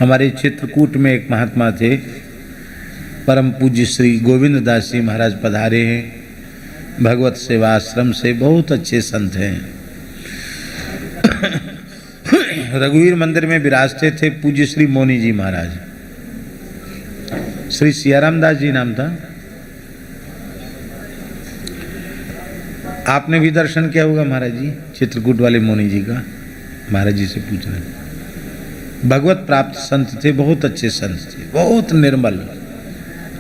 हमारे चित्रकूट में एक महात्मा थे, परम पूज्य श्री गोविंद दास जी महाराज पधारे हैं। भगवत सेवा आश्रम से बहुत अच्छे संत हैं। रघुवीर मंदिर में विराजते थे पूज्य श्री मोनी जी महाराज। श्री सियाराम दास जी नाम था। आपने भी दर्शन किया होगा महाराज जी, चित्रकूट वाले मोनी जी का। महाराज जी से पूछ रहे, भगवत प्राप्त संत थे, बहुत अच्छे संत थे, बहुत निर्मल,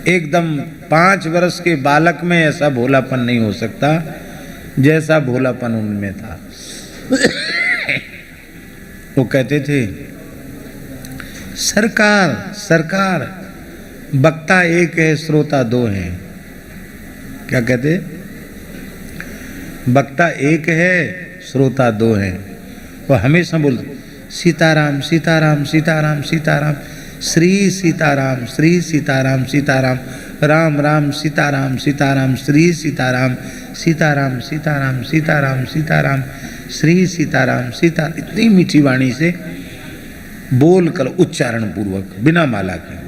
एकदम 5 वर्ष के बालक में ऐसा भोलापन नहीं हो सकता जैसा भोलापन उनमें था। वो कहते थे, सरकार सरकार वक्ता एक है श्रोता 2 हैं। क्या कहते? वक्ता एक है श्रोता 2 हैं। वो हमेशा बोलते सीताराम सीताराम सीताराम सीताराम, श्री सीताराम श्री सीताराम सीताराम, राम राम सीताराम सीताराम, श्री सीताराम सीताराम सीताराम सीताराम सीताराम, श्री सीताराम सीता। इतनी मीठी वाणी से बोल कर उच्चारण पूर्वक बिना माला के।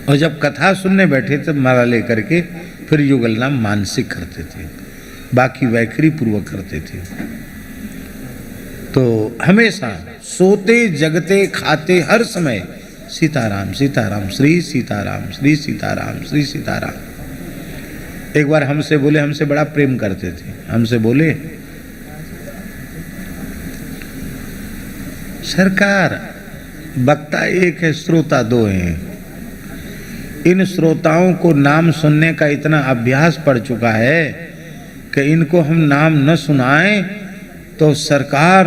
और जब कथा सुनने बैठे तब माला लेकर के फिर युगल नाम मानसिक करते थे, बाकी वैखरी पूर्वक करते थे। तो हमेशा सोते जगते खाते हर समय सीताराम सीताराम, श्री सीताराम श्री सीताराम श्री सीताराम। एक बार हमसे बोले, हमसे बड़ा प्रेम करते थे, हमसे बोले, सरकार वक्ता एक है श्रोता 2 हैं। इन श्रोताओं को नाम सुनने का इतना अभ्यास पड़ चुका है कि इनको हम नाम न सुनाएं तो सरकार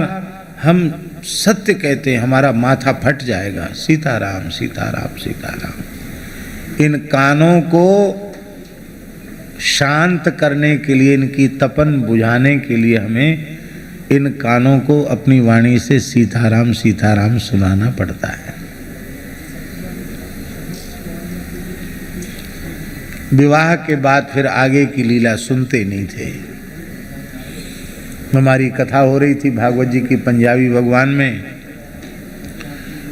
हम सत्य कहते हैं हमारा माथा फट जाएगा। सीताराम सीताराम सीताराम। इन कानों को शांत करने के लिए, इनकी तपन बुझाने के लिए हमें इन कानों को अपनी वाणी से सीताराम सीताराम सुनाना पड़ता है। विवाह के बाद फिर आगे की लीला सुनते नहीं थे। हमारी कथा हो रही थी भागवत जी की पंजाबी भगवान में,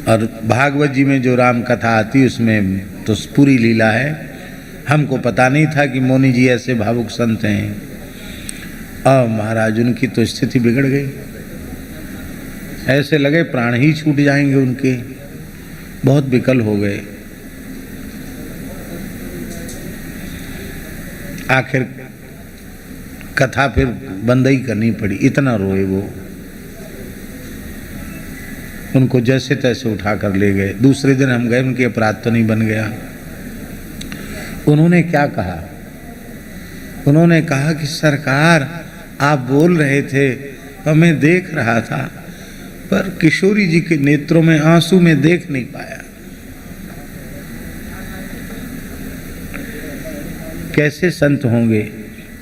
और भागवत जी में जो राम कथा आती उसमें तो पूरी लीला है। हमको पता नहीं था कि मोनी जी ऐसे भावुक संत हैं। और महाराज उनकी तो स्थिति बिगड़ गई, ऐसे लगे प्राण ही छूट जाएंगे उनके, बहुत विकल हो गए। आखिर कथा फिर बंद ही करनी पड़ी, इतना रोए वो। उनको जैसे तैसे उठा कर ले गए। दूसरे दिन हम गए, उनके अपराध तो नहीं बन गया। उन्होंने क्या कहा? उन्होंने कहा कि सरकार आप बोल रहे थे और मैं देख रहा था, पर किशोरी जी के नेत्रों में आंसू में देख नहीं पाया। कैसे संत होंगे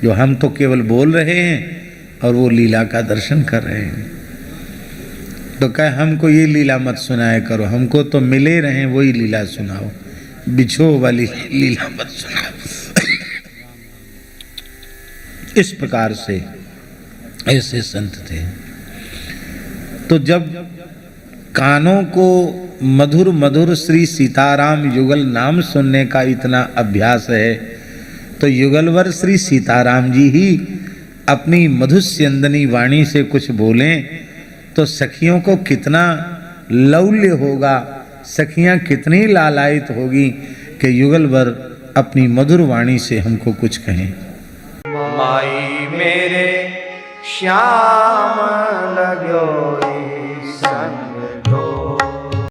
जो हम तो केवल बोल रहे हैं और वो लीला का दर्शन कर रहे हैं। तो कहे हमको ये लीला मत सुनाया करो, हमको तो मिले रहे वही लीला सुनाओ, बिछो वाली लीला मत सुनाओ। इस प्रकार से ऐसे संत थे। तो जब कानों को मधुर मधुर श्री सीताराम युगल नाम सुनने का इतना अभ्यास है, तो युगलवर श्री सीताराम जी ही अपनी मधुस्यंदनी वाणी से कुछ बोलें तो सखियों को कितना लौल्य होगा, सखियां कितनी लालायित होगी कि युगलवर अपनी मधुर वाणी से हमको कुछ कहें। माई मेरे श्याम लगो